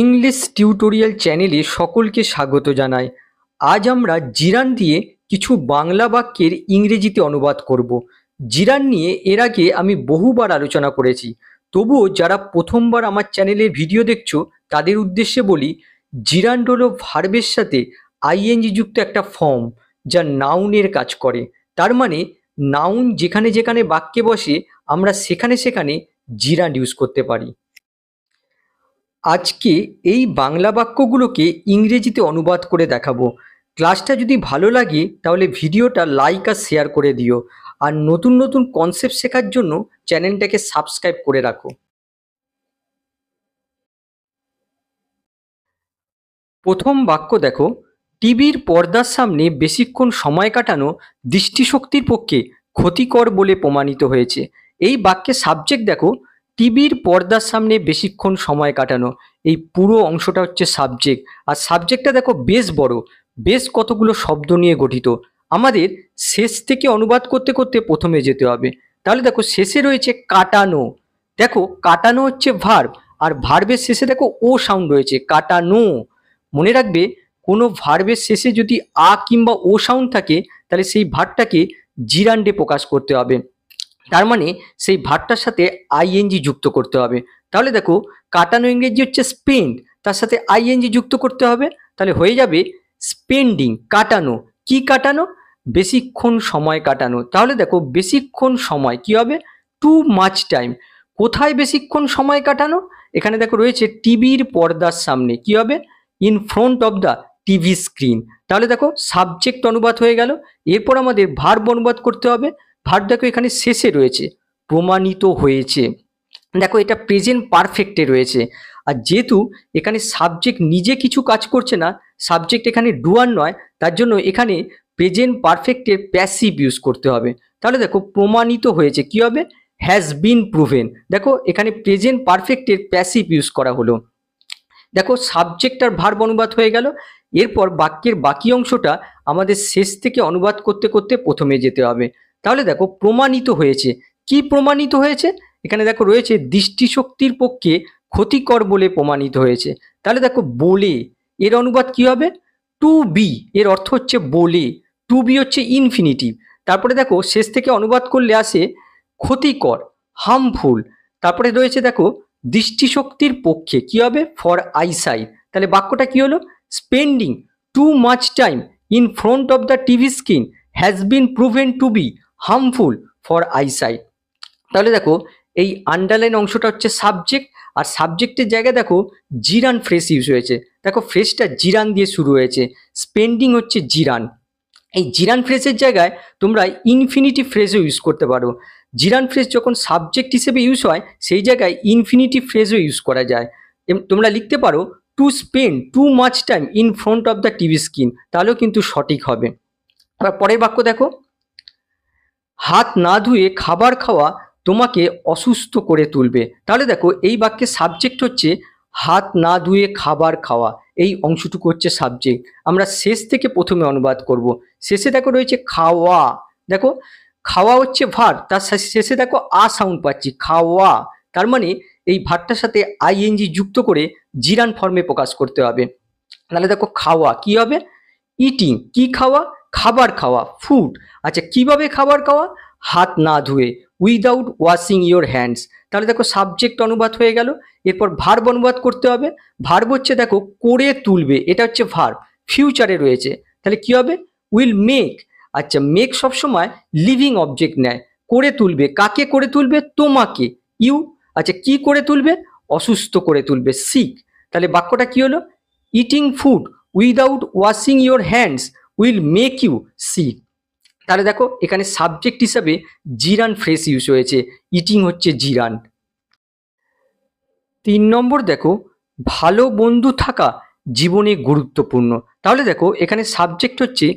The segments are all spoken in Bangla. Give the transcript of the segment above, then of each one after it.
ইংলিশ টিউটোরিয়াল চ্যানেলে সকলকে স্বাগত জানাই। আজ আমরা জিরান দিয়ে কিছু বাংলা বাক্যের ইংরেজিতে অনুবাদ করব। জিরান নিয়ে এর আগে আমি বহুবার আলোচনা করেছি, তবুও যারা প্রথমবার আমার চ্যানেলের ভিডিও দেখছো তাদের উদ্দেশ্যে বলি, জিরান্ড হলো ভার্বের সাথে আইএনজি যুক্ত একটা ফর্ম যা নাউনের কাজ করে। তার মানে নাউন যেখানে যেখানে বাক্যে বসে আমরা সেখানে সেখানে জিরান্ড ইউজ করতে পারি। আজকে এই বাংলা বাক্যগুলোকে ইংরেজিতে অনুবাদ করে দেখাবো। ক্লাসটা যদি ভালো লাগে তাহলে ভিডিওটা লাইক আর শেয়ার করে দিও, আর নতুন নতুন কনসেপ্ট শেখার জন্য চ্যানেলটাকে সাবস্ক্রাইব করে রাখো। প্রথম বাক্য দেখো, টিভির পর্দার সামনে বেশিক্ষণ সময় কাটানো দৃষ্টিশক্তির পক্ষে ক্ষতিকর বলে প্রমাণিত হয়েছে। এই বাক্যে সাবজেক্ট দেখো, টিভির পর্দার সামনে বেশিক্ষণ সময় কাটানো, এই পুরো অংশটা হচ্ছে সাবজেক্ট। আর সাবজেক্টটা দেখো বেশ বড়, বেশ কতগুলো শব্দ নিয়ে গঠিত। আমাদের শেষ থেকে অনুবাদ করতে করতে প্রথমে যেতে হবে। তাহলে দেখো শেষে রয়েছে কাটানো। দেখো কাটানো হচ্ছে ভার্ব, আর ভার্বের শেষে দেখো ও সাউন্ড রয়েছে, কাটানো। মনে রাখবে, কোনো ভার্বের শেষে যদি আ কিংবা ও সাউন্ড থাকে তাহলে সেই ভার্বটাকে জিরান্ডে প্রকাশ করতে হবে। তার মানে সেই ভার্বটার সাথে আইএনজি যুক্ত করতে হবে। তাহলে দেখো কাটানো ইংরেজি হচ্ছে স্পেন্ড, তার সাথে আইএনজি যুক্ত করতে হবে, তাহলে হয়ে যাবে স্পেন্ডিং। কাটানো, কি কাটানো? বেশিক্ষণ সময় কাটানো। তাহলে দেখো বেশিক্ষণ সময় কি হবে? Two much time. কোথায় বেশিক্ষণ সময় কাটানো? এখানে দেখো রয়েছে টিভির পর্দার সামনে, কি হবে? In front of the TV screen. তাহলে দেখো সাবজেক্ট অনুবাদ হয়ে গেল। এরপর আমাদের ভার্ব অনুবাদ করতে হবে। ভার্ব দেখো এখানে শেষে রয়েছে, প্রমাণিত হয়েছে। দেখো এটা প্রেজেন্ট পারফেক্টে রয়েছে। আর যেহেতু এখানে সাবজেক্ট নিজে কিছু কাজ করছে না, সাবজেক্ট এখানে ডুয়ার নয়, তার জন্য এখানে প্রেজেন্ট পারফেক্টের প্যাসিভ ইউজ করতে হবে। তাহলে দেখো প্রমাণিত হয়েছে, কি হবে? Has been proven. দেখো এখানে প্রেজেন্ট পারফেক্টের প্যাসিভ ইউজ করা হলো। দেখো সাবজেক্ট আর ভার্ব অনুবাদ হয়ে গেল। এরপর বাক্যের বাকি অংশটা আমাদের শেষ থেকে অনুবাদ করতে করতে প্রথমে যেতে হবে। তাহলে দেখো প্রমাণিত হয়েছে, কি প্রমাণিত হয়েছে? এখানে দেখো রয়েছে দৃষ্টিশক্তির পক্ষে ক্ষতিকর বলে প্রমাণিত হয়েছে। তাহলে দেখো বলে, এর অনুবাদ কি হবে? To be. এর অর্থ হচ্ছে বলে, টু বি হচ্ছে ইনফিনিটিভ। তারপরে দেখো শেষ থেকে অনুবাদ করলে আসে ক্ষতিকর, হার্মফুল। তারপরে রয়েছে দেখো দৃষ্টিশক্তির পক্ষে, কি হবে? For eyesight. তাহলে বাক্যটা কি হলো? Spending too much time in front of the TV screen has been proven to be harmful for eyesight. তাহলে দেখো এই আন্ডারলাইন অংশটা হচ্ছে সাবজেক্ট, আর সাবজেক্টের জায়গায় দেখো জিরান ফ্রেজ ইউজ হয়েছে। দেখো ফ্রেজটা জিরান দিয়ে শুরু হয়েছে, স্পেন্ডিং হচ্ছে জিরান। এই জিরান ফ্রেজের জায়গায় তোমরা ইনফিনিটিভ ফ্রেজও ইউজ করতে পারো। জিরান ফ্রেজ যখন সাবজেক্ট হিসেবে ইউজ হয় সেই জায়গায় ইনফিনিটিভ ফ্রেজও ইউজ করা যায়। তোমরা লিখতে পারো to spend two much time in front of the TV screen, তাহলেও কিন্তু সঠিক হবে। আবার পরের বাক্য দেখো, হাত না ধুয়ে খাবার খাওয়া তোমাকে অসুস্থ করে তুলবে। তাহলে দেখো এই বাক্যের সাবজেক্ট হচ্ছে হাত না ধুয়ে খাবার খাওয়া, এই অংশটুকু হচ্ছে সাবজেক্ট। আমরা শেষ থেকে প্রথমে অনুবাদ করব। শেষে দেখো রয়েছে খাওয়া। দেখো খাওয়া হচ্ছে ভার্ব, তার শেষে দেখো আ সাউন্ড পাচ্ছি, খাওয়া। তার মানে এই ভার্বটার সাথে আইএনজি যুক্ত করে জিরান ফর্মে প্রকাশ করতে হবে। তাহলে দেখো খাওয়া কি হবে? ইটিং। কি খাওয়া? খাবার খাওয়া, ফুড। আচ্ছা কিভাবে খাবার খাওয়া? হাত না ধুয়ে, উইদাউট ওয়াশিং ইয়োর হ্যান্ডস। তাহলে দেখো সাবজেক্ট অনুবাদ হয়ে গেল। এরপর ভার্ব অনুবাদ করতে হবে। ভার্ব হচ্ছে দেখো করে তুলবে, এটা হচ্ছে ভার্ব, ফিউচারে রয়েছে। তাহলে কি হবে? Will make. আচ্ছা মেক সবসময় লিভিং অবজেক্ট নেয়। করে তুলবে, কাকে করে তুলবে? তোমাকে, ইউ। আচ্ছা কি করে তুলবে? অসুস্থ করে তুলবে, সিক। তাহলে বাক্যটা কি হলো? Eating food without washing your hands will make you sick. তাহলে দেখো এখানে সাবজেক্ট হিসাবে জিরান ফ্রেজ ইউজ হয়েছে, ইটিং হচ্ছে জিরান। 3 নম্বর দেখো, ভালো বন্ধু থাকা জীবনে গুরুত্বপূর্ণ। তাহলে দেখো এখানে সাবজেক্ট হচ্ছে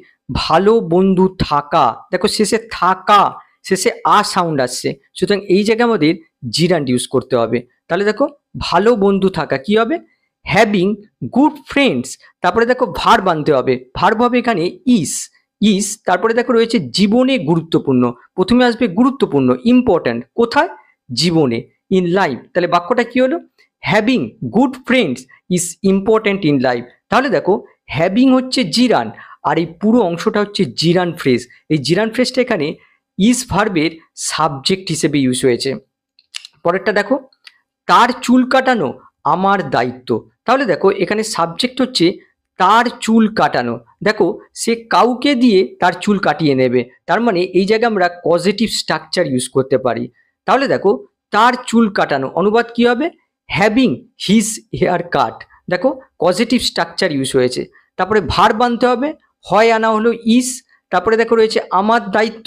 ভালো বন্ধু থাকা। দেখো শেষে থাকা, শেষে আ সাউন্ড আসছে, সুতরাং এই জায়গায় আমাদের জিরান ইউজ করতে হবে। তাহলে দেখো ভালো বন্ধু থাকা কি হবে? Having good friends. তারপরে দেখো ভার্ব আনতে হবে, ভার্ব হবে এখানে ইস। ইস তারপরে দেখো রয়েছে জীবনে গুরুত্বপূর্ণ। প্রথমে আসবে গুরুত্বপূর্ণ, ইম্পর্ট্যান্ট। কোথায়? জীবনে, ইন লাইফ। তাহলে বাক্যটা কি হলো? Having good friends is important in life. তাহলে দেখো হ্যাভিং হচ্ছে জিরান, আর এই পুরো অংশটা হচ্ছে জিরান ফ্রেজ। এই জিরান ফ্রেজটা এখানে ইজ ভার্বের সাবজেক্ট হিসেবে ইউজ হয়েছে। পরেরটা দেখো, তার চুল কাটানো আমার দায়িত্ব। তাহলে দেখো এখানে সাবজেক্ট হচ্ছে তার চুল কাটানো। দেখো সে কাউকে দিয়ে তার চুল কাটিয়ে নেবে, তার মানে এই জায়গায় আমরা পজিটিভ স্ট্রাকচার ইউজ করতে পারি। তাহলে দেখো তার চুল কাটানো অনুবাদ কি হবে, হ্যাভিং হিজ হেয়ার কাট। দেখো পজিটিভ স্ট্রাকচার ইউজ হয়েছে। তারপরে ভার্ব আনতে হবে, হয় আনা হলো ইজ, তারপরে দেখো রয়েছে আমার দায়িত্ব,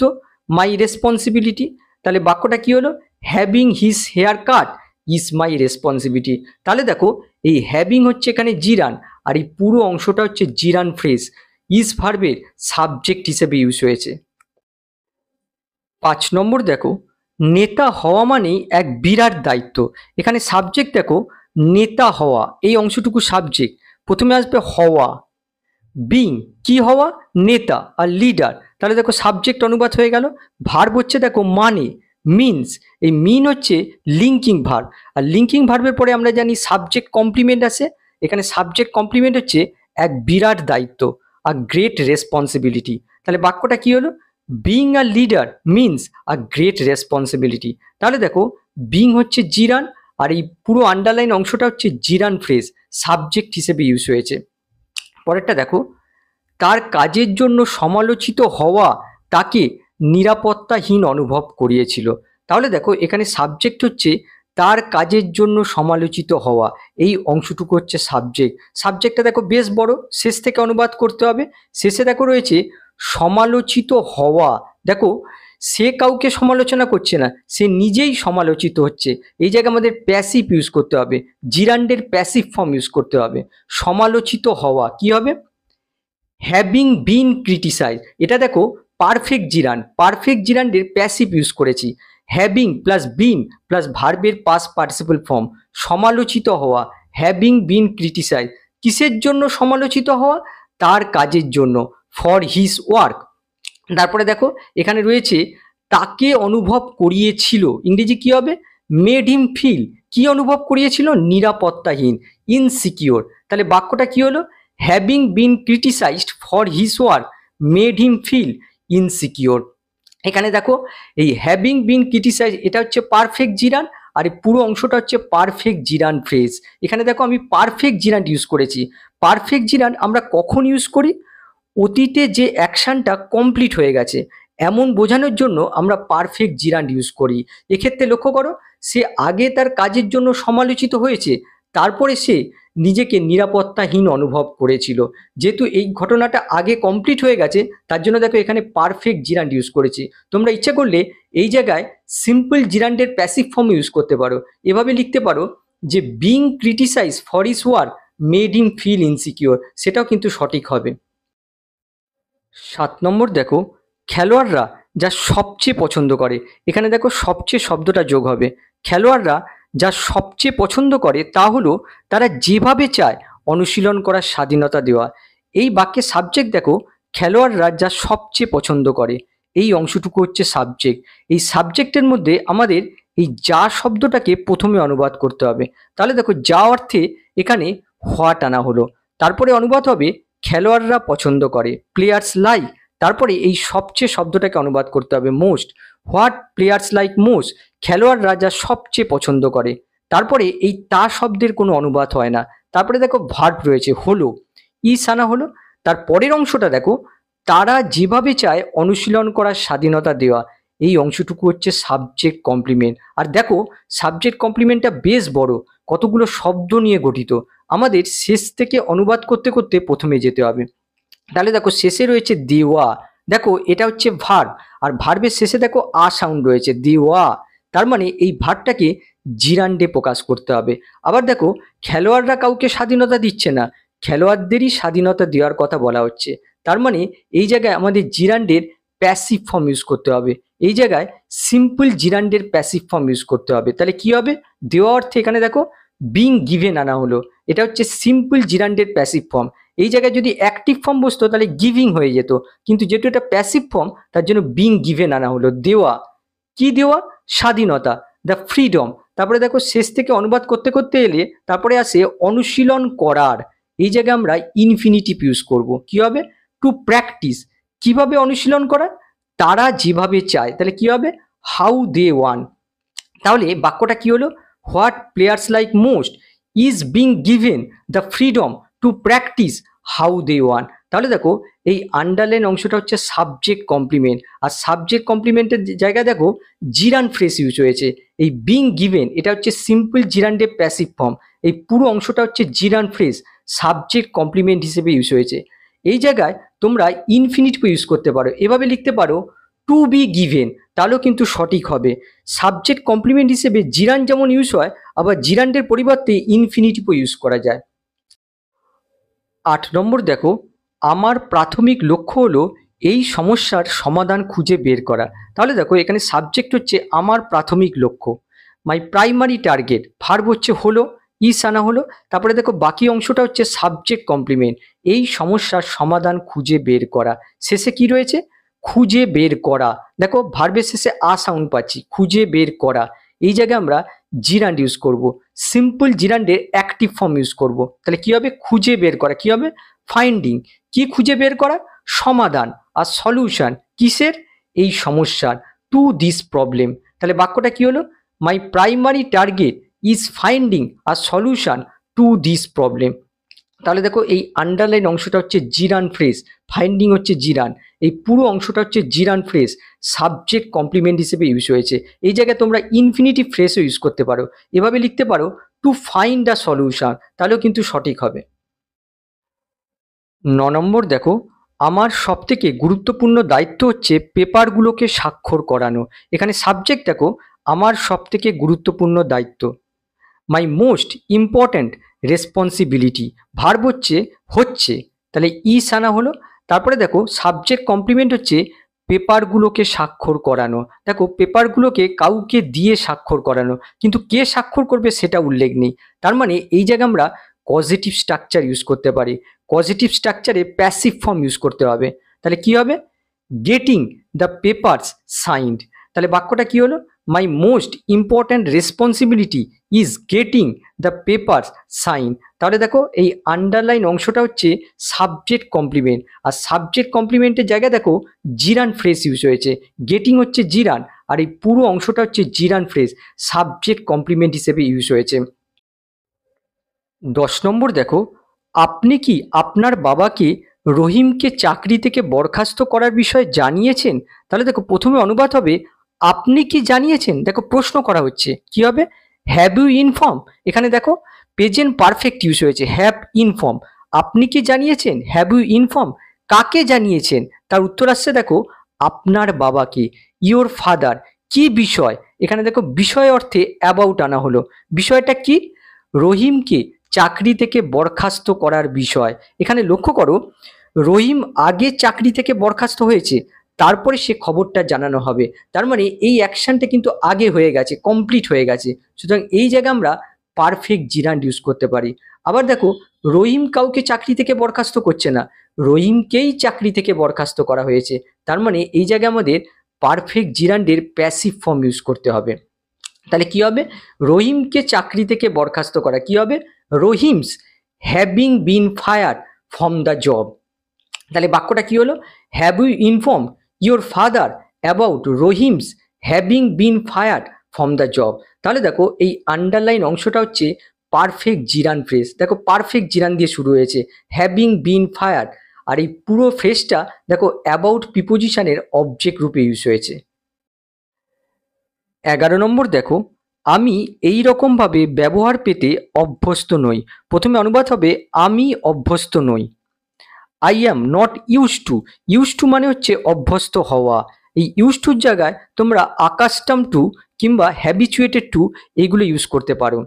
মাই রেসপন্সিবিলিটি। তাহলে বাক্যটা কি হলো, having his hair cut is my responsibility. তাহলে দেখো এই হ্যাভিং হচ্ছে এখানে জিরান, আর এই পুরো অংশটা হচ্ছে জিরান ফ্রেজ, ইজ ভার্বের সাবজেক্ট হিসেবে ইউজ হয়েছে। 5 নম্বর দেখো, নেতা হওয়া মানেই এক বিরাট দায়িত্ব। এখানে সাবজেক্ট দেখো নেতা হওয়া, এই অংশটুকু সাবজেক্ট। প্রথমে আসবে হওয়া, বিং কি হওয়া, নেতা, আর লিডার। তাহলে দেখো সাবজেক্ট অনুবাদ হয়ে গেল। ভার্ব হচ্ছে দেখো মানে, মিনস। এই মিন হচ্ছে লিঙ্কিং ভার্ব, আর লিঙ্কিং ভার্বের পরে আমরা জানি সাবজেক্ট কমপ্লিমেন্ট আসে। এখানে সাবজেক্ট কমপ্লিমেন্ট হচ্ছে এক বিরাট দায়িত্ব, আর গ্রেট রেসপন্সিবিলিটি। তাহলে বাক্যটা কি হলো, being a leader means a great responsibility. তাহলে দেখো বিং হচ্ছে জিরান, আর এই পুরো আন্ডারলাইন অংশটা হচ্ছে জিরান ফ্রেজ, সাবজেক্ট হিসেবে ইউজ হয়েছে। পরেরটা দেখো, তার কাজের জন্য সমালোচিত হওয়া তাকে নিরাপত্তাহীন অনুভব করিয়েছিল। তাহলে দেখো এখানে সাবজেক্ট হচ্ছে তার কাজের জন্য সমালোচিত হওয়া, এই অংশটুকু হচ্ছে সাবজেক্ট। সাবজেক্টটা দেখো বেশ বড়, শেষ থেকে অনুবাদ করতে হবে। শেষে দেখো রয়েছে সমালোচিত হওয়া। দেখো সে কাউকে সমালোচনা করছে না, সে নিজেই সমালোচিত হচ্ছে। এই জায়গায় আমাদের প্যাসিভ ইউজ করতে হবে, জিরান্ডের প্যাসিভ ফর্ম ইউজ করতে হবে। সমালোচিত হওয়া কি হবে, হ্যাভিং বিন ক্রিটিসাইজ। এটা দেখো পারফেক্ট জিরান্ড, পারফেক্ট জিরান্ডের প্যাসিভ ইউজ করেছি। হ্যাভিং প্লাস বিন প্লাস ভার্বের পাস্ট পার্টিসিপল ফর্ম, সমালোচিত হওয়া, হ্যাভিং বিন ক্রিটিসাইজ। কিসের জন্য সমালোচিত হওয়া, তার কাজের জন্য, ফর হিজ ওয়ার্ক। তারপরে দেখো এখানে রয়েছে তাকে অনুভব করিয়েছিল, ইংরেজি কি হবে, মেড হিম ফিল। কি অনুভব করিয়েছিল, নিরাপত্তাহীন, ইনসিকিওর। তাহলে বাক্যটা কি হলো, having been criticised for his work made him feel insecure. এখানে দেখো এই হ্যাভিং বিন ক্রিটিসাইজ এটা হচ্ছে পারফেক্ট জিরান, আর এই পুরো অংশটা হচ্ছে পারফেক্ট জিরান ফ্রেজ। এখানে দেখো আমি পারফেক্ট জিরান ইউজ করেছি। পারফেক্ট জিরান আমরা কখন ইউজ করি, অতীতে যে অ্যাকশনটা কমপ্লিট হয়ে গেছে এমন বোঝানোর জন্য আমরা পারফেক্ট জিরান্ড ইউজ করি। এক্ষেত্রে লক্ষ্য করো, সে আগে তার কাজের জন্য সমালোচিত হয়েছে, তারপরে সে নিজেকে নিরাপত্তাহীন অনুভব করেছিল। যেহেতু এই ঘটনাটা আগে কমপ্লিট হয়ে গেছে, তার জন্য দেখো এখানে পারফেক্ট জিরান্ড ইউজ করেছি। তোমরা ইচ্ছে করলে এই জায়গায় সিম্পল জিরান্ডের প্যাসিভ ফর্ম ইউজ করতে পারো। এভাবে লিখতে পারো যে being criticise for his work made him feel insecure, সেটাও কিন্তু সঠিক হবে। 7 নম্বর দেখো, খেলোয়াড়রা যা সবচেয়ে পছন্দ করে। এখানে দেখো সবচেয়ে শব্দটা যোগ হবে। খেলোয়াড়রা যা সবচেয়ে পছন্দ করে তা হলো তারা যেভাবে চায় অনুশীলন করার স্বাধীনতা দেওয়া। এই বাক্যের সাবজেক্ট দেখো খেলোয়াড়রা যা সবচেয়ে পছন্দ করে, এই অংশটুকু হচ্ছে সাবজেক্ট। এই সাবজেক্টের মধ্যে আমাদের এই যা শব্দটাকে প্রথমে অনুবাদ করতে হবে। তাহলে দেখো যা অর্থে এখানে হোয়াট আনা হলো, তারপরে অনুবাদ হবে খেলোয়াড়রা পছন্দ করে, প্লেয়ার্স লাইক। তারপরে এই সবচেয়ে শব্দটাকে অনুবাদ করতে হবে most, what players like most, খেলোয়াড়রা যা সবচেয়ে পছন্দ করে। তারপরে এই তা শব্দের কোনো অনুবাদ হয় না। তারপরে দেখো ভার্ব রয়েছে হলো, ইস আনা হলো। তার পরের অংশটা দেখো তারা যেভাবে চায় অনুশীলন করার স্বাধীনতা দেওয়া, এই অংশটুকু হচ্ছে সাবজেক্ট কমপ্লিমেন্ট। আর দেখো সাবজেক্ট কমপ্লিমেন্টটা বেশ বড়, কতগুলো শব্দ নিয়ে গঠিত, আমাদের শেষ থেকে অনুবাদ করতে করতে প্রথমে যেতে হবে। তাহলে দেখো শেষে রয়েছে দেওয়া, দেখো এটা হচ্ছে ভার্ব, আর ভার্বের শেষে দেখো আ সাউন্ড রয়েছে দেওয়া, তার মানে এই ভার্বটাকে জিরান্ডে প্রকাশ করতে হবে। আবার দেখো খেলোয়াড়রা কাউকে স্বাধীনতা দিচ্ছে না, খেলোয়াড়দেরই স্বাধীনতা দেওয়ার কথা বলা হচ্ছে, তার মানে এই জায়গায় আমাদের জিরান্ডের প্যাসিভ ফর্ম ইউজ করতে হবে। এই জায়গায় সিম্পল জিরান্ডের প্যাসিভ ফর্ম ইউজ করতে হবে। তাহলে কি হবে, দেওয়া অর্থে এখানে দেখো বিং গিভেন আনা হলো, এটা হচ্ছে সিম্পল জিরান্ডের প্যাসিভ ফর্ম। এই জায়গায় যদি অ্যাক্টিভ ফর্ম বসতো তাহলে গিভিং হয়ে যেত, কিন্তু যেহেতু এটা প্যাসিভ ফর্ম তার জন্য বিং গিভেন আনা হলো। দেওয়া কি দেওয়া, স্বাধীনতা, দ্য ফ্রিডম, তারপরে দেখো শেষ থেকে অনুবাদ করতে করতে এলে তারপরে আসে অনুশীলন করার। এই জায়গায় আমরা ইনফিনিটিভ ইউজ করব। কি হবে? To practise. কিভাবে অনুশীলন করা? তারা যেভাবে চায়। তাহলে কি হবে? How they want. তাহলে বাক্যটা কি হলো? What players like most is being given the freedom to practise how they want. তাহলে দেখো এই আন্ডারলাইন অংশটা হচ্ছে সাবজেক্ট কমপ্লিমেন্ট, আর সাবজেক্ট কমপ্লিমেন্টের জায়গায় দেখো জিরান্ড ফ্রেজ ইউজ হয়েছে। এই বিং গিভেন এটা হচ্ছে সিম্পল জিরান্ডের প্যাসিভ ফর্ম। এই পুরো অংশটা হচ্ছে জিরান্ড ফ্রেজ সাবজেক্ট কমপ্লিমেন্ট হিসেবে ইউজ হয়েছে। এই জায়গায় তোমরা ইনফিনিটিভ ইউজ করতে পারো, এভাবে লিখতে পারো টু বি গিভেন, তাহলেও কিন্তু সঠিক হবে। সাবজেক্ট কমপ্লিমেন্ট হিসেবে জিরান্ড যেমন ইউজ হয়, আবার জিরান্ডের পরিবর্তে ইনফিনিটিভও ইউজ করা যায়। 8 নম্বর দেখো, আমার প্রাথমিক লক্ষ্য হলো এই সমস্যার সমাধান খুঁজে বের করা। তাহলে দেখো এখানে সাবজেক্ট হচ্ছে আমার প্রাথমিক লক্ষ্য, মাই প্রাইমারি টার্গেট, ভার্ব হচ্ছে হলো, ইস আনা হলো। তারপরে দেখো বাকি অংশটা হচ্ছে সাবজেক্ট কমপ্লিমেন্ট, এই সমস্যার সমাধান খুঁজে বের করা। শেষে কি রয়েছে? খুঁজে বের করা। দেখো ভার্বের শেষে আ সাউন্ড পাচ্ছি, খুঁজে বের করা। এই জায়গায় আমরা জিরান্ড ইউজ করব, সিম্পল জিরান্ডের অ্যাক্টিভ ফর্ম ইউজ করব। তাহলে কি হবে? খুঁজে বের করা। কি হবে? ফাইন্ডিং। কি খুঁজে বের করা? সমাধান। আর সলিউশন কিসের? এই সমস্যার। To this problem. তাহলে বাক্যটা কি হলো? মাই primary target is finding a solution to this problem. তাহলে দেখো এই আন্ডারলাইন অংশটা হচ্ছে জিরান ফ্রেজ, ফাইন্ডিং হচ্ছে জিরান, এই পুরো অংশটা হচ্ছে জিরান ফ্রেজ সাবজেক্ট কমপ্লিমেন্ট হিসেবে ইউজ হয়েছে। এই জায়গায় তোমরা ইনফিনিটিভ ফ্রেজও ইউজ করতে পারো, এভাবে লিখতে পারো টু ফাইন্ড আ সলিউশন, তাহলেও কিন্তু সঠিক হবে। 9 নম্বর দেখো, আমার সবথেকে গুরুত্বপূর্ণ দায়িত্ব হচ্ছে পেপারগুলোকে স্বাক্ষর করানো। এখানে সাবজেক্ট দেখো আমার সবথেকে গুরুত্বপূর্ণ দায়িত্ব, মাই মোস্ট ইম্পর্ট্যান্ট রেসপন্সিবিলিটি, ভার্ব হচ্ছে হচ্ছে, তাহলে ইস আনা হলো। তারপরে দেখো সাবজেক্ট কমপ্লিমেন্ট হচ্ছে পেপারগুলোকে স্বাক্ষর করানো। দেখো পেপারগুলোকে কাউকে দিয়ে স্বাক্ষর করানো, কিন্তু কে স্বাক্ষর করবে সেটা উল্লেখ নেই। তার মানে এই জায়গায় আমরা পজিটিভ স্ট্রাকচার ইউজ করতে পারি, পজিটিভ স্ট্রাকচারে প্যাসিভ ফর্ম ইউজ করতে হবে। তাহলে কি হবে? Getting the papers signed. তাহলে বাক্যটা কি হলো? My most important responsibility is getting the papers sign. তাহলে দেখো এই আন্ডারলাইন অংশটা হচ্ছে সাবজেক্ট কমপ্লিমেন্ট, আর সাবজেক্ট কমপ্লিমেন্টের জায়গায় দেখো জিরান ফ্রেজ ইউজ হয়েছে। গেটিং হচ্ছে জিরান, আর এই পুরো অংশটা হচ্ছে জিরান ফ্রেজ সাবজেক্ট কমপ্লিমেন্ট হিসেবে ইউজ হয়েছে। 10 নম্বর দেখো, আপনি কি আপনার বাবাকে রহিমকে চাকরি থেকে বরখাস্ত করার বিষয়ে জানিয়েছেন? তাহলে দেখো প্রথমে অনুবাদ হবে আপনি কি জানিয়েছেন। দেখো প্রশ্ন করা হচ্ছে, কি হবে? Have you inform. এখানে দেখো প্রেজেন্ট পারফেক্ট ইউজ হয়েছে, হ্যাভ ইনফর্ম। আপনি কি জানিয়েছেন, হ্যাভ ইউ ইনফর্ম। কাকে জানিয়েছেন? তার উত্তর আসছে দেখো আপনার বাবাকে, ইওর ফাদার। কি বিষয়? এখানে দেখো বিষয় অর্থে অ্যাবাউট আনা হলো। বিষয়টা কি? রহিমকে চাকরি থেকে বরখাস্ত করার বিষয়। এখানে লক্ষ্য করো রহিম আগে চাকরি থেকে বরখাস্ত হয়েছে, তারপরে সে খবরটা জানানো হবে। তার মানে এই অ্যাকশনটা কিন্তু আগে হয়ে গেছে, কমপ্লিট হয়ে গেছে। সুতরাং এই জায়গায় আমরা পারফেক্ট জিরান্ড ইউজ করতে পারি। আবার দেখো রহিম কাউকে চাকরি থেকে বরখাস্ত করছে না, রহিমকেই চাকরি থেকে বরখাস্ত করা হয়েছে। তার মানে এই জায়গায় আমাদের পারফেক্ট জিরান্ডের প্যাসিভ ফর্ম ইউজ করতে হবে। তাহলে কি হবে? রহিমকে চাকরি থেকে বরখাস্ত করা। কি হবে? Rahim's having been fire from the job. তাহলে বাক্যটা কি হলো? Have you inform your father about Rahim's having been fire from the job. তাহলে দেখো এই আন্ডারলাইন অংশটা হচ্ছে পারফেক্ট জিরান ফ্রেজ। দেখো পারফেক্ট জিরান দিয়ে শুরু হয়েছে, হ্যাভিং বিন ফায়ার, আর এই পুরো ফ্রেজটা দেখো অ্যাবাউট প্রিপোজিশনের অবজেক্ট রূপে ইউজ হয়েছে। 11 নম্বর দেখো, আমি এই রকমভাবে ব্যবহার পেতে অভ্যস্ত নই। প্রথমে অনুবাদ হবে আমি অভ্যস্ত নই। I am not use two. Use to মানে হচ্ছে অভ্যস্ত হওয়া। এই ইউজ টুর জায়গায় তোমরা আকাস্টাম টু কিংবা হ্যাবিচুয়েটেড টু এইগুলো ইউজ করতে পারো।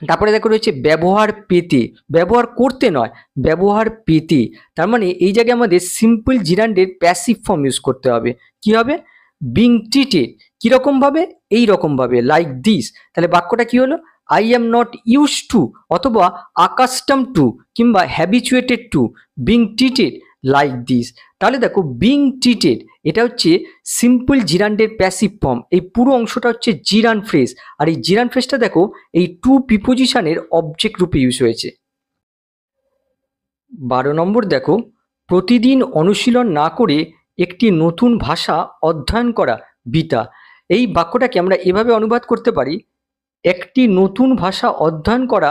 তারপরে দেখো রয়েছে ব্যবহার পেতে, ব্যবহার করতে নয়, ব্যবহার পেতে। তার মানে এই জায়গায় আমাদের সিম্পল জিরান্ডের প্যাসিভ ফর্ম ইউজ করতে হবে। কি হবে? Being treated. কিরকম ভাবে? এই রকম ভাবে, লাইক দিস। তাহলে বাক্যটা কি হলো? I am not use to অথবা আকাস্টাম টু কিংবা habituated to being treated like this. তাহলে দেখো বিং ট্রিটেড এটা হচ্ছে সিম্পল জিরান্ডের প্যাসিভ ফর্ম। এই পুরো অংশটা হচ্ছে জিরান্ড ফ্রেজ, আর এই জিরান্ড ফ্রেজটা দেখো এই টু প্রিপোজিশনের অবজেক্ট রূপে ইউজ হয়েছে। 12 নম্বর দেখো, প্রতিদিন অনুশীলন না করে একটি নতুন ভাষা অধ্যয়ন করা বৃথা। এই বাক্যটাকে আমরা এভাবে অনুবাদ করতে পারি, একটি নতুন ভাষা অধ্যয়ন করা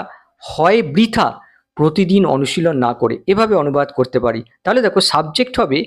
হয় বৃথা প্রতিদিন অনুশীলন না করে, এভাবে অনুবাদ করতে পারি। তাহলে দেখো সাবজেক্ট হবে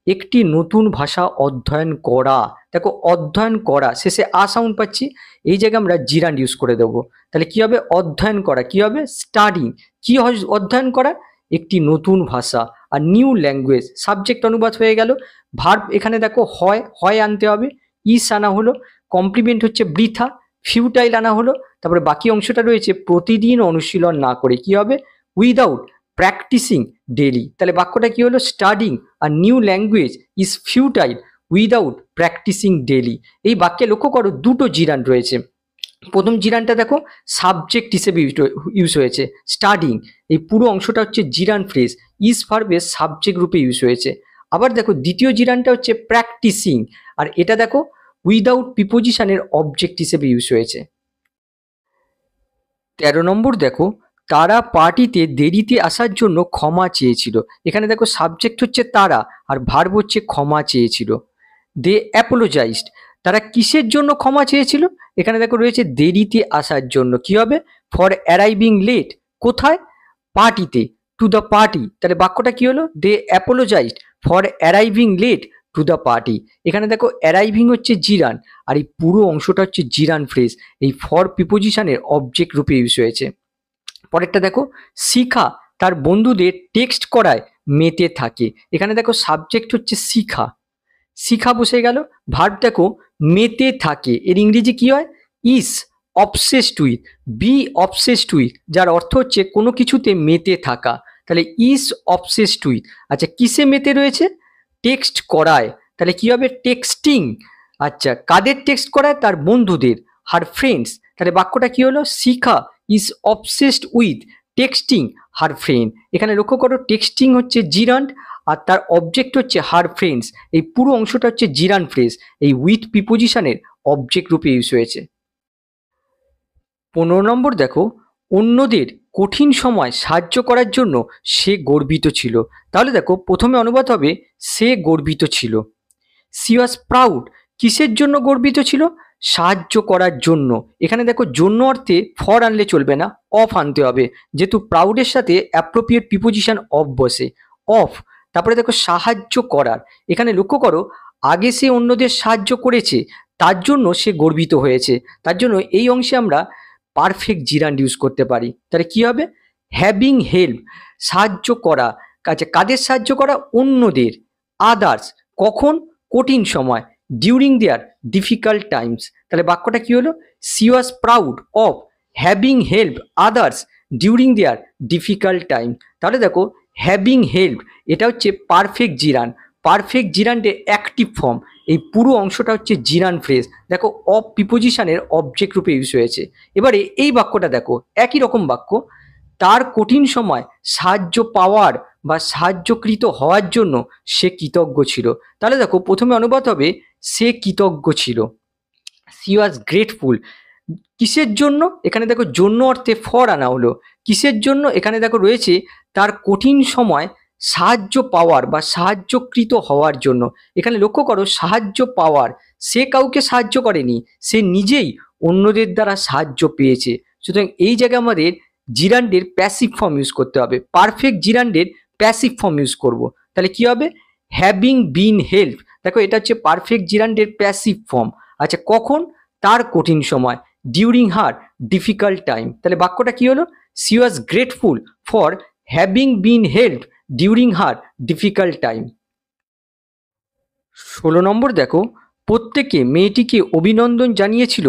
একটি নতুন ভাষা অধ্যয়ন করা। দেখো অধ্যয়ন করা, শেষে আ সাউন্ড পাচ্ছি, এই জায়গায় আমরা জিরান্ড ইউজ করে দেবো। তাহলে কি হবে? অধ্যয়ন করা। কি হবে? স্টাডিং। কি হয় অধ্যয়ন করা? একটি নতুন ভাষা। আর নিউ ল্যাঙ্গুয়েজ, সাবজেক্ট অনুবাদ হয়ে গেল। ভার্ব এখানে দেখো হয়, হয় আনতে হবে, ইস আনা হলো, কমপ্লিমেন্ট হচ্ছে বৃথা, ফিউটাইল আনা হলো। তারপরে বাকি অংশটা রয়েছে প্রতিদিন অনুশীলন না করে, কি হবে? Without practising daily. তাহলে বাক্যটা কি হলো? Studying a new language is futile without practising daily. এই বাক্যে লক্ষ্য করো দুটো জিরান্ড রয়েছে। প্রথম জিরানটা দেখো সাবজেক্ট হিসেবে ইউজ হয়েছে, স্টাডিং। এই পুরো অংশটা হচ্ছে জিরান ফ্রেজ, ইজ ভার্বের সাবজেক্ট রূপে ইউজ হয়েছে। আবার দেখো দ্বিতীয় জিরানটা হচ্ছে প্র্যাকটিসিং, আর এটা দেখো উইদাউট প্রিপোজিশনের অবজেক্ট হিসেবে ইউজ হয়েছে। 13 নম্বর দেখো, তারা পার্টিতে দেরিতে আসার জন্য ক্ষমা চেয়েছিল। এখানে দেখো সাবজেক্ট হচ্ছে তারা আর ভার্ব হচ্ছে ক্ষমা চেয়েছিল। দে অ্যাপোলোজাইজড। তারা কিসের জন্য ক্ষমা চেয়েছিল? এখানে দেখো রয়েছে দেরিতে আসার জন্য, কি হবে? For arriving late. কোথায়? পার্টিতে, টু দ্য পার্টি। তাহলে বাক্যটা কি হলো? They apologised for arriving late to the party. এখানে দেখো অ্যারাইভিং হচ্ছে জিরান, আর এই পুরো অংশটা হচ্ছে জিরান ফ্রেজ, এই ফর প্রিপোজিশনের অবজেক্ট রূপে ইউজ হয়েছে। পরেরটা দেখো, শিখা তার বন্ধুদের টেক্সট করায় মেতে থাকে। এখানে দেখো সাবজেক্ট হচ্ছে শিখা, শিখা বসে গেল। ভার্ব দেখো মেতে থাকে, এর ইংরেজি কি হয়? Is obsessed with, be obsessed with, যার অর্থ হচ্ছে কোনো কিছুতে মেতে থাকা। তাহলে ইস অবসেসড উইথ। আচ্ছা কিসে মেতে রয়েছে? টেক্সট করায়। তাহলে কি হবে? টেক্সটিং। আচ্ছা কাদের টেক্সট করায়? তার বন্ধুদের, হার ফ্রেন্ডস। তাহলে বাক্যটা কি হলো? Shikha is obsessed with texting her friend. এখানে লক্ষ্য করো টেক্সটিং হচ্ছে জিরান্ড আর তার অবজেক্ট হচ্ছে হার ফ্রেন্ডস। এই পুরো অংশটা হচ্ছে জিরান ফ্রেজ, এই উইথ প্রিপোজিশনের অবজেক্ট রূপে ইউজ হয়েছে। 15 নম্বর দেখো, অন্যদের কঠিন সময় সাহায্য করার জন্য সে গর্বিত ছিল। তাহলে দেখো প্রথমে অনুবাদ হবে সে গর্বিত ছিল। সি ওয়াজ প্রাউড। কিসের জন্য গর্বিত ছিল? সাহায্য করার জন্য। এখানে দেখো জন্য অর্থে ফর আনলে চলবে না, অফ আনতে হবে, যেহেতু প্রাউডের সাথে অ্যাপ্রোপ্রিয়েট প্রিপোজিশন অফ বসে, অফ। তারপরে দেখো সাহায্য করার, এখানে লক্ষ্য করো আগে সে অন্যদের সাহায্য করেছে, তার জন্য সে গর্বিত হয়েছে। তার জন্য এই অংশে আমরা পারফেক্ট জিরান্ড ইউজ করতে পারি। তাহলে কি হবে? হ্যাভিং হেল্প, সাহায্য করা। কাদের সাহায্য করা? অন্যদের। আদার্স, কখন? কঠিন সময়, ডিউরিং দেয়ার ডিফিকাল্ট টাইমস। তাহলে বাক্যটা কি হলো? C was proud of having help others during there difficult time. তাহলে দেখো হ্যাভিং হেল্প এটা হচ্ছে পারফেক্ট জিরান, পারফেক্ট জিরান্ডের অ্যাক্টিভ ফর্ম। এই পুরো অংশটা হচ্ছে জিরান ফ্রেজ, দেখো অফ প্রিপোজিশনের অবজেক্ট রূপে ইউজ হয়েছে। এবারে এই বাক্যটা দেখো একই রকম বাক্য, তার কঠিন সময় সাহায্য পাওয়ার বা সাহায্যকৃত হওয়ার জন্য সে কৃতজ্ঞ ছিল। তাহলে দেখো প্রথমে অনুবাদ হবে সে কৃতজ্ঞ ছিল। সি ওয়াজ গ্রেটফুল। কিসের জন্য? এখানে দেখো জন্য অর্থে ফর আনা হলো। কিসের জন্য? এখানে দেখো রয়েছে তার কঠিন সময় সাহায্য পাওয়ার বা সাহায্যকৃত হওয়ার জন্য। এখানে লক্ষ্য করো সাহায্য পাওয়ার, সে কাউকে সাহায্য করেনি, সে নিজেই অন্যদের দ্বারা সাহায্য পেয়েছে। সুতরাং এই জায়গায় আমাদের জিরান্ডের প্যাসিভ ফর্ম ইউজ করতে হবে, পারফেক্ট জিরান্ডের প্যাসিভ ফর্ম ইউজ করব। তাহলে কি হবে? Having been help. দেখো এটা হচ্ছে পারফেক্ট জিরান্ডের প্যাসিভ ফর্ম। আচ্ছা কখন? তার কঠিন সময়, ডিউরিং হার ডিফিকাল্ট টাইম। তাহলে বাক্যটা কি হলো? C was grateful for having been help during her difficult time. 16 নম্বর দেখো, প্রত্যেকে মেয়েটিকে অভিনন্দন জানিয়েছিল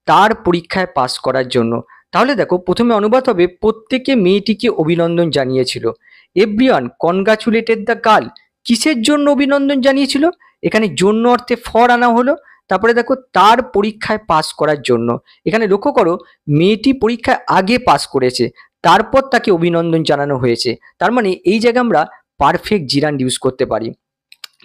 তার পরীক্ষায় পাস করার জন্য। তাহলে দেখো প্রথমে অনুবাদ হবে প্রত্যেকে মেয়েটিকে অভিনন্দন জানিয়েছিল। Everyone কনগ্রাচুলেটেড the girl. কিসের জন্য অভিনন্দন জানিয়েছিল? এখানে জন্য অর্থে ফর আনা হলো। তারপরে দেখো তার পরীক্ষায় পাস করার জন্য, এখানে লক্ষ্য করো মেয়েটি পরীক্ষায় আগে পাস করেছে, তারপর তাকে অভিনন্দন জানানো হয়েছে। তার মানে এই জায়গায় আমরা পারফেক্ট জিরান্ড ইউজ করতে পারি।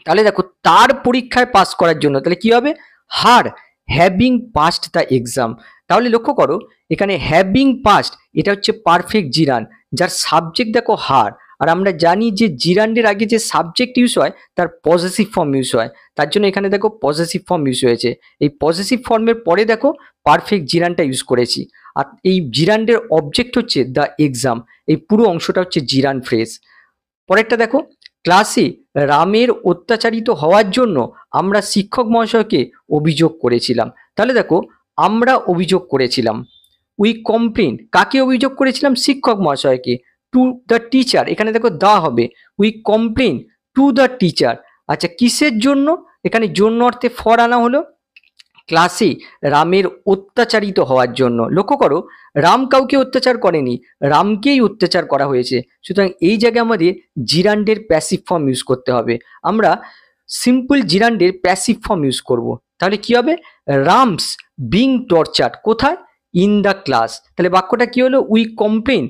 তাহলে দেখো তার পরীক্ষায় পাস করার জন্য তাহলে কি হবে, হার হ্যাভিং পাস্ট দ্য এক্সাম। তাহলে লক্ষ্য করো এখানে হ্যাভিং পাস্ট এটা হচ্ছে পারফেক্ট জিরান্ড, যার সাবজেক্ট দেখো হার। আর আমরা জানি যে জিরান্ডের আগে যে সাবজেক্ট ইউজ হয় তার পজেসিভ ফর্ম ইউজ হয়, তার জন্য এখানে দেখো পজেসিভ ফর্ম ইউজ হয়েছে। এই পজেসিভ ফর্মের পরে দেখো পারফেক্ট জিরান্ডটা ইউজ করেছি। আর এই জিরান্ডের অবজেক্ট হচ্ছে দ্য এক্সাম, এই পুরো অংশটা হচ্ছে জিরান্ড ফ্রেজ। পরেরটা দেখো, ক্লাসে রামের অত্যাচারিত হওয়ার জন্য আমরা শিক্ষক মহাশয়কে অভিযোগ করেছিলাম। তাহলে দেখো আমরা অভিযোগ করেছিলাম, উই কমপ্লেন, কাকে অভিযোগ করেছিলাম, শিক্ষক মহাশয়কে। টু দ্য টিচার, এখানে দেখো দা হবে, we complain to the teacher. আচ্ছা কিসের জন্য, এখানে জন্য অর্থে ফর আনা হলো, ক্লাসে রামের অত্যাচারিত হওয়ার জন্য। লক্ষ্য করো রাম কাউকে অত্যাচার করেনি, রামকেই অত্যাচার করা হয়েছে। সুতরাং এই জায়গায় আমাদের জিরান্ডের প্যাসিভ ফর্ম ইউজ করতে হবে। আমরা সিম্পল জিরান্ডের প্যাসিভ ফর্ম ইউজ করব। তাহলে কি হবে, রামস বিং টর্চার্ড, কোথায়, ইন দ্য ক্লাস। তাহলে বাক্যটা কি হলো, we complain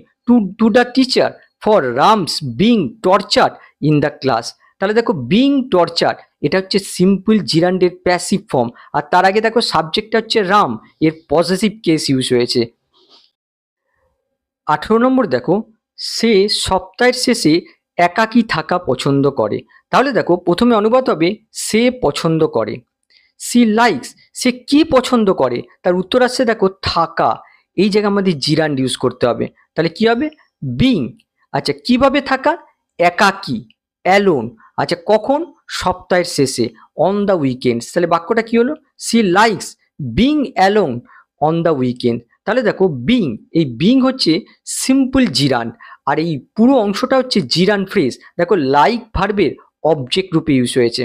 to the teacher for Ram's being tortured in the class. তাহলে দেখো বিং টর্চার্ড এটা হচ্ছে সিম্পল জিরান্ডের প্যাসিভ ফর্ম। আর তার আগে দেখো সাবজেক্টটা হচ্ছে রাম, এর পজিটিভ কেস ইউজ হয়েছে। 18 নম্বর দেখো, সে সপ্তাহের শেষে একাকী থাকা পছন্দ করে। তাহলে দেখো প্রথমে অনুবাদ হবে সে পছন্দ করে, সি লাইকস, সে কি পছন্দ করে, তার উত্তর আসছে দেখো থাকা। এই জায়গায় আমাদের জিরান্ড ইউজ করতে হবে। তাহলে কি হবে, বিং। আচ্ছা কিভাবে থাকা, একাকী, অ্যালোন। আচ্ছা কখন, সপ্তাহের শেষে, অন দ্য উইকেন্ডস। তাহলে বাক্যটা কি হলো, she likes being alone on the weekend. তাহলে দেখো বিং, এই বিং হচ্ছে সিম্পল জিরান্ড, আর এই পুরো অংশটা হচ্ছে জিরান্ড ফ্রেজ। দেখো লাইক ভার্বের অবজেক্ট রূপে ইউজ হয়েছে।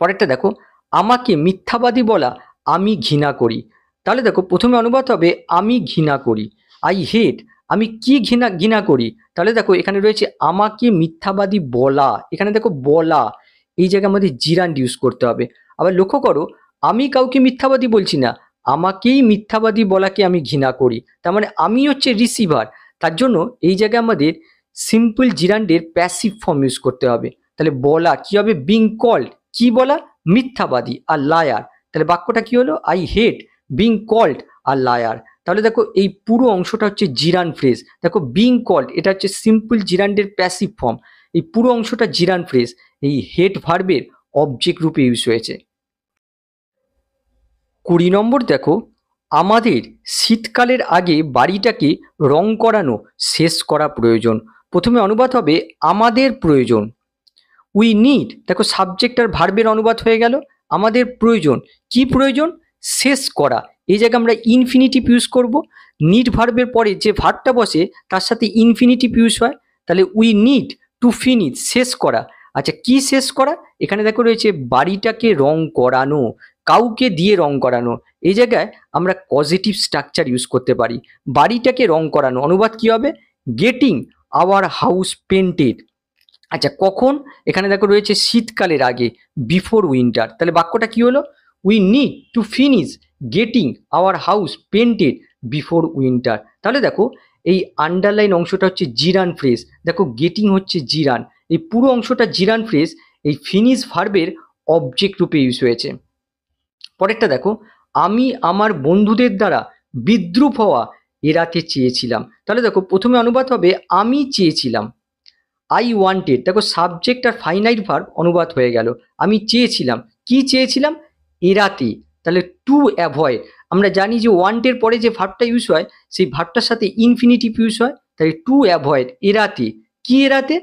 পরেরটা দেখো, আমাকে মিথ্যাবাদী বলা আমি ঘৃণা করি। তাহলে দেখো প্রথমে অনুবাদ হবে আমি ঘৃণা করি, আই হেট, আমি কি ঘৃণা করি। তাহলে দেখো এখানে রয়েছে আমাকে মিথ্যাবাদী বলা, এখানে দেখো বলা, এই জায়গায় আমাদের জিরান্ড ইউজ করতে হবে। আবার লক্ষ্য করো আমি কাউকে মিথ্যাবাদী বলছি না, আমাকেই মিথ্যাবাদী বলাকে আমি ঘৃণা করি, তার মানে আমি হচ্ছে রিসিভার। তার জন্য এই জায়গায় আমাদের সিম্পল জিরান্ডের প্যাসিভ ফর্ম ইউজ করতে হবে। তাহলে বলা কি হবে, বিং কল্ড, কি বলা, মিথ্যাবাদী, আর লায়ার। তাহলে বাক্যটা কি হলো, I hate being called a liar. তাহলে দেখো এই পুরো অংশটা হচ্ছে জিরান্ড ফ্রেজ। দেখো বিং কল্ড এটা হচ্ছে সিম্পল জিরান্ডের প্যাসিভ ফর্ম, এই পুরো অংশটা জিরান্ড ফ্রেজ, এই হেট ভার্বের অবজেক্ট রূপে ইউজ হয়েছে। 20 নম্বর দেখো, আমাদের শীতকালের আগে বাড়িটাকে রং করানো শেষ করা প্রয়োজন। প্রথমে অনুবাদ হবে আমাদের প্রয়োজন, উই নিড, দেখো সাবজেক্ট আর ভার্বের অনুবাদ হয়ে গেল, আমাদের প্রয়োজন, কি প্রয়োজন, শেষ করা। এই জায়গায় আমরা ইনফিনিটিভ ইউজ করব, নিড ভার্বের পরে যে ভার্বটা বসে তার সাথে ইনফিনিটিভ ইউজ হয়। তাহলে উই নিড টু ফিনিশ, শেষ করা। আচ্ছা কি শেষ করা, এখানে দেখো রয়েছে বাড়িটাকে রং করানো, কাউকে দিয়ে রং করানো। এই জায়গায় আমরা পজিটিভ স্ট্রাকচার ইউজ করতে পারি, বাড়িটাকে রং করানো, অনুবাদ কি হবে, গেটিং আওয়ার হাউস পেন্টেড। আচ্ছা কখন, এখানে দেখো রয়েছে শীতকালের আগে, বিফোর উইন্টার। তাহলে বাক্যটা কি হলো, we need to finish getting our house painted before winter. তাহলে দেখো এই আন্ডারলাইন অংশটা হচ্ছে জিরান ফ্রেজ, দেখো গেটিং হচ্ছে জিরান, এই পুরো অংশটা জিরান ফ্রেজ, এই ফিনিশ ভার্বের অবজেক্ট রূপে ইউজ হয়েছে। পরেরটা দেখো, আমি আমার বন্ধুদের দ্বারা বিদ্রূপ হওয়া এড়াতে চেয়েছিলাম। তাহলে দেখো প্রথমে অনুবাদ হবে আমি চেয়েছিলাম, আই ওয়ান্টেড, দেখো সাবজেক্ট আর ফাইনাইট ভার্ব অনুবাদ হয়ে গেল, আমি চেয়েছিলাম, কি চেয়েছিলাম, এড়াতে। তাহলে টু অ্যাভয়েড, আমরা জানি যে ওয়ান্টের পরে যে ভার্বটা ইউজ হয় সেই ভার্বটার সাথে ইনফিনিটিভ ইউজ হয়, তাই টু অ্যাভয়েড, এড়াতে, কি এড়াতে,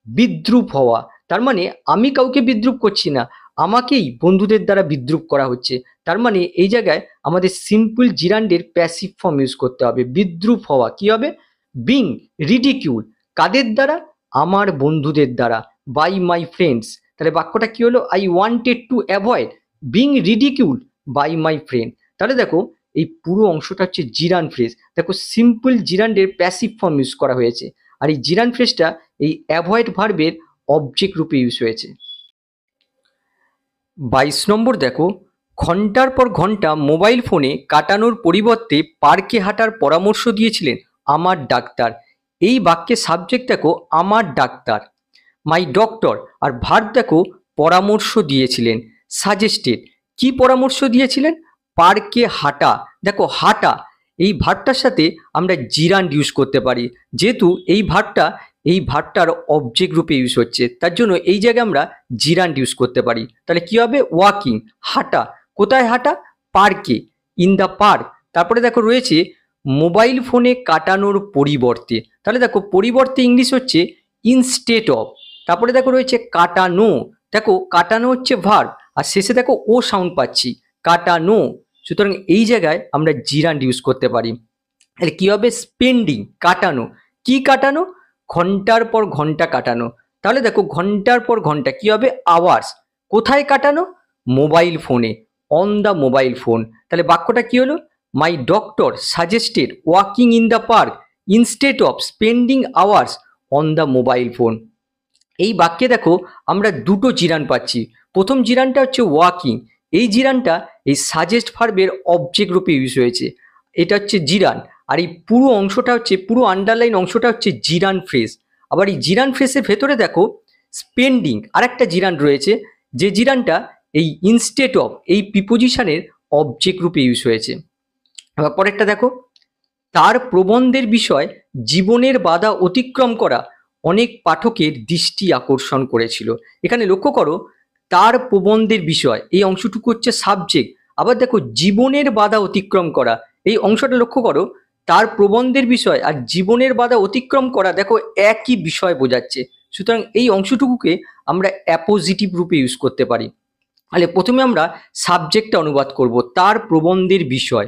বিদ্রূপ হওয়া। তার মানে আমি কাউকে বিদ্রূপ করছি না, আমাকেই বন্ধুদের দ্বারা বিদ্রূপ করা হচ্ছে। তার মানে এই জায়গায় আমাদের সিম্পল জিরান্ডের প্যাসিভ ফর্ম ইউজ করতে হবে, বিদ্রূপ হওয়া কি হবে, বিং রিডিকিউল, কাদের দ্বারা, আমার বন্ধুদের দ্বারা, বাই মাই ফ্রেন্ডস। তাহলে বাক্যটা কি হলো, I wanted to avoid being ridicule by my friend. তাহলে দেখো এই পুরো অংশটা হচ্ছে জিরান ফ্রেজ, দেখো সিম্পল জিরান্ডের প্যাসিভ ফর্ম ইউজ করা হয়েছে, আর এই জিরান ফ্রেজটা এই অ্যাভয়েড ভার্বের অবজেক্ট রূপে ইউজ হয়েছে। 22 নম্বর দেখো, ঘন্টার পর ঘন্টা মোবাইল ফোনে কাটানোর পরিবর্তে পার্কে হাঁটার পরামর্শ দিয়েছিলেন আমার ডাক্তার। এই বাক্যে সাবজেক্ট দেখো আমার ডাক্তার, মাই ডক্টর, আর ভার্ব দেখো পরামর্শ দিয়েছিলেন। সাজেস্টেড, কি পরামর্শ দিয়েছিলেন? পার্কে হাঁটা। দেখো হাঁটা এই ভার্বটার সাথে আমরা জিরান্ড ইউজ করতে পারি, যেহেতু এই ভার্বটার অবজেক্ট রূপে ইউজ হচ্ছে, তার জন্য এই জায়গায় আমরা জিরান্ড ইউজ করতে পারি। তাহলে কি হবে? ওয়াকিং, হাঁটা। কোথায় হাঁটা? পার্কে, ইন দ্য পার্ক। তারপরে দেখো রয়েছে মোবাইল ফোনে কাটানোর পরিবর্তে। তাহলে দেখো পরিবর্তে ইংলিশ হচ্ছে ইনস্টেড অফ। তারপরে দেখো রয়েছে কাটানো। দেখো কাটানো হচ্ছে ভার্ব, আর শেষে দেখো ও সাউন্ড পাচ্ছি, কাটানো। সুতরাং এই জায়গায় আমরা জিরান্ড ইউজ করতে পারি। তাহলে কি হবে? স্পেন্ডিং, কাটানো। কি কাটানো? ঘন্টার পর ঘন্টা কাটানো। তাহলে দেখো ঘন্টার পর ঘন্টা কি হবে? আওয়ার্স। কোথায় কাটানো? মোবাইল ফোনে, অন দ্য মোবাইল ফোন। তাহলে বাক্যটা কি হলো? মাই doctor suggested walking in the park instead of spending hours on the mobile phone. এই বাক্যে দেখো আমরা দুটো জিরান পাচ্ছি। প্রথম জিরানটা হচ্ছে ওয়াকিং। এই জিরানটা এই সাজেস্ট ভার্বের অবজেক্ট রূপে ইউজ হয়েছে, এটা হচ্ছে জিরান। আর এই পুরো অংশটা হচ্ছে, পুরো আন্ডারলাইন অংশটা হচ্ছে জিরান ফ্রেজ। আবার এই জিরান ফ্রেজের ভেতরে দেখো স্পেন্ডিং আরেকটা জিরান রয়েছে, যে জিরানটা এই ইনস্টেড অফ এই প্রিপোজিশনের অবজেক্ট রূপে ইউজ হয়েছে। আবার পরেরটা দেখো, তার প্রবন্ধের বিষয় জীবনের বাধা অতিক্রম করা অনেক পাঠকের দৃষ্টি আকর্ষণ করেছিল। এখানে লক্ষ্য করো, তার প্রবন্ধের বিষয় এই অংশটুকু হচ্ছে সাবজেক্ট। আবার দেখো জীবনের বাধা অতিক্রম করা এই অংশটা লক্ষ্য করো, তার প্রবন্ধের বিষয় আর জীবনের বাধা অতিক্রম করা দেখো একই বিষয় বোঝাচ্ছে। সুতরাং এই অংশটুকুকে আমরা অ্যাপোজিটিভ রূপে ইউজ করতে পারি। তাহলে প্রথমে আমরা সাবজেক্টটা অনুবাদ করব, তার প্রবন্ধের বিষয়,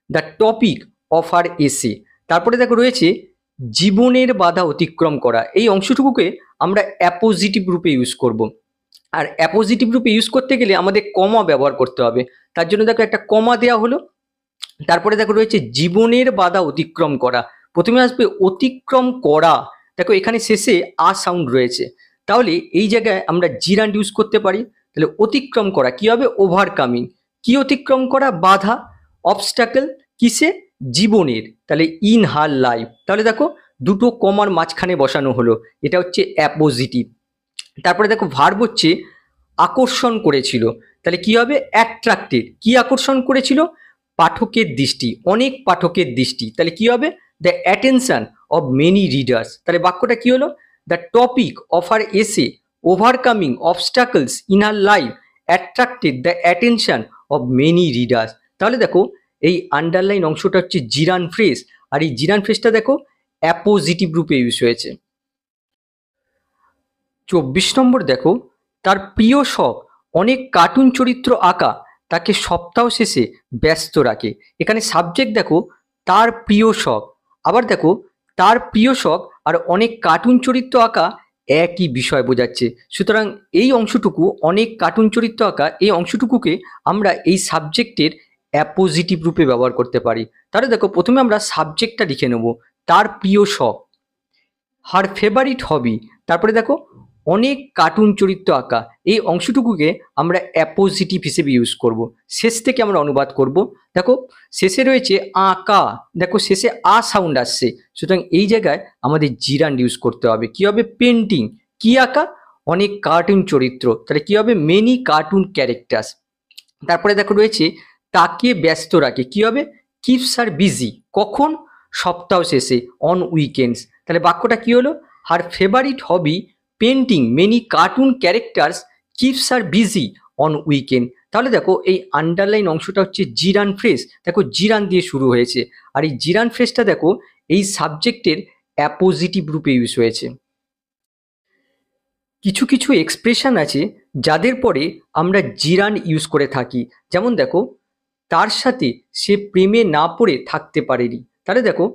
দ্য টপিক অফ আর এসে। তারপরে দেখো রয়েছে জীবনের বাধা অতিক্রম করা, এই অংশটুকুকে আমরা অ্যাপোজিটিভ রূপে ইউজ করব। আর অ্যাপোজিটিভ রূপে ইউজ করতে গেলে আমাদের কমা ব্যবহার করতে হবে, তার জন্য দেখো একটা কমা দেওয়া হলো। তারপরে দেখো রয়েছে জীবনের বাধা অতিক্রম করা, প্রথমে আসবে অতিক্রম করা। দেখো এখানে শেষে আ সাউন্ড রয়েছে, তাহলে এই জায়গায় আমরা জিরান্ড ইউজ করতে পারি। তাহলে অতিক্রম করা কি হবে? ওভারকামিং। কি অতিক্রম করা? বাধা, অবস্টাকল, কিসে? জীবনের। তাহলে ইন হার লাইফ। তাহলে দেখো দুটো কমার মাঝখানে বসানো হলো, এটা হচ্ছে অ্যাপোজিটিভ। তারপরে দেখো ভার্ব হচ্ছে আকর্ষণ করেছিল, তাহলে কি হবে? অ্যাট্রাক্টেড। কি আকর্ষণ করেছিল? পাঠকের দৃষ্টি, অনেক পাঠকের দৃষ্টি। তাহলে কি হবে? The attention of many readers. তাহলে বাক্যটা কি হলো? The topic of our essay overcoming obstacles in our life attracted the attention of many readers. তাহলে দেখো এই আন্ডারলাইন অংশটা হচ্ছে জিরান ফ্রেজ, আর এই জিরান ফ্রেজটা দেখো অ্যাপোজিটিভ রূপে ইউজ হয়েছে। 24 নম্বর দেখো, তার প্রিয় শখ অনেক কার্টুন চরিত্র আঁকা তাকে সপ্তাহ শেষে ব্যস্ত রাখে। এখানে সাবজেক্ট দেখো তার প্রিয় শখ, আবার দেখো তার প্রিয় শখ আর অনেক কার্টুন চরিত্র আঁকা একই বিষয় বোঝাচ্ছে। সুতরাং এই অংশটুকু, অনেক কার্টুন চরিত্র আঁকা, এই অংশটুকুকে আমরা এই সাবজেক্টের অ্যাপোজিটিভ রূপে ব্যবহার করতে পারি। তাহলে দেখো প্রথমে আমরা সাবজেক্টটা লিখে নেব, তার প্রিয় শখ, হার ফেভারিট হবি। তারপরে দেখো অনেক কার্টুন চরিত্র আঁকা, এই অংশটুকুকে আমরা অ্যাপোজিটিভ হিসেবে ইউজ করব। শেষ থেকে আমরা অনুবাদ করব। দেখো শেষে রয়েছে আঁকা, দেখো শেষে আ সাউন্ড আসছে, সুতরাং এই জায়গায় আমাদের জিরান্ড ইউজ করতে হবে। কি হবে? পেন্টিং। কি আঁকা? অনেক কার্টুন চরিত্র, তাহলে কি হবে? Many cartoon characters. তারপরে দেখো রয়েছে তাকে ব্যস্ত রাখে, কি হবে? Keeps her busy. কখন? সপ্তাহ শেষে, অন উইকেন্ডস। তাহলে বাক্যটা কি হলো? Her favourite hobby painting many cartoon characters keeps her busy on weekend. তাহলে দেখো এই আন্ডারলাইন অংশটা হচ্ছে জিরান ফ্রেজ, দেখো জিরান দিয়ে শুরু হয়েছে, আর এই জিরান ফ্রেজটা দেখো এই সাবজেক্টের অ্যাপোজিটিভ রূপে ইউজ হয়েছে। কিছু কিছু এক্সপ্রেশন আছে যাদের পরে আমরা জিরান ইউজ করে থাকি, যেমন দেখো তার সাথে সে প্রেমে না পড়ে থাকতে পারেনি। তাহলে দেখো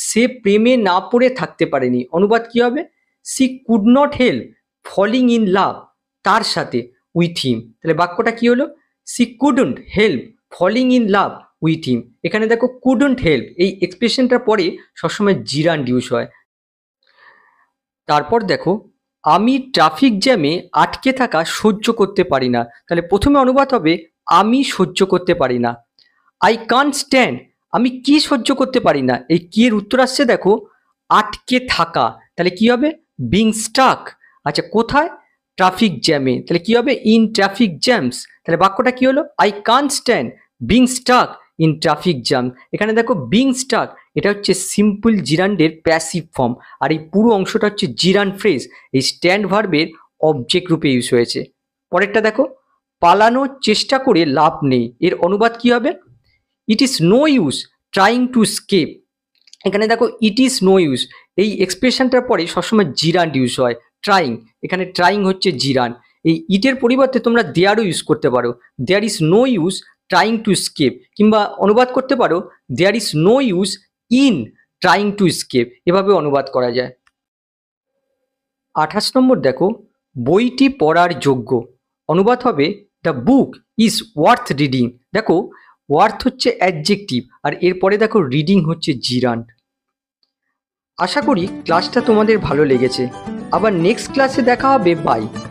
সে প্রেমে না পড়ে থাকতে পারেনি, অনুবাদ কি হবে? She could not help falling in love তার সাথে, উইথ হিম। তাহলে বাক্যটা কি হলো? She couldn't help falling in love with him. এখানে দেখো কুডন্ট হেল্প এই এক্সপ্রেশনটার পরে সবসময় জিরান ইউজ হয়। তারপর দেখো আমি ট্রাফিক জ্যামে আটকে থাকা সহ্য করতে পারি না। তাহলে প্রথমে অনুবাদ হবে আমি সহ্য করতে পারি না। আই কান্ট স্ট্যান্ড, আমি কি সহ্য করতে পারি না, এই কি এর উত্তর আসছে দেখো আটকে থাকা, তাহলে কি হবে? Being stuck. আচ্ছা কোথায়? ট্রাফিক জ্যামে, তাহলে কি হবে ইন ট্রাফিক জ্যামস। তাহলে বাক্যটা কি হলো, I can't stand being stuck in traffic jam. এখানে দেখো বিং স্টাক এটা হচ্ছে সিম্পল জিরান্ডের প্যাসিভ ফর্ম, আর এই পুরো অংশটা হচ্ছে জিরান্ড ফ্রেজ, এই স্ট্যান্ড ভার্বের অবজেক্ট রূপে ইউজ হয়েছে। পরেরটা দেখো, পালানোর চেষ্টা করে লাভ নেই, এর অনুবাদ কি হবে, it is no use trying to escape. এখানে দেখো ইট ইজ নো ইউজ, এই এক্সপ্রেশনটার পরে সবসময় জিরান্ড ইউজ হয়, ট্রাইং, এখানে ট্রাইং হচ্ছে জিরান্ড। এই ইটের পরিবর্তে তোমরা দেয়ারও ইউজ করতে পারো, there is no use trying to escape, কিংবা অনুবাদ করতে পারো there is no use in trying to escape, এভাবে অনুবাদ করা যায়। 28 নম্বর দেখো, বইটি পড়ার যোগ্য, অনুবাদ হবে the book is worth reading. দেখো ওয়ার্থ হচ্ছে অ্যাডজেক্টিভ, আর এরপরে দেখো রিডিং হচ্ছে জিরান্ড। আশা করি ক্লাসটা তোমাদের ভালো লেগেছে, আবার নেক্সট ক্লাসে দেখা হবে, বাই।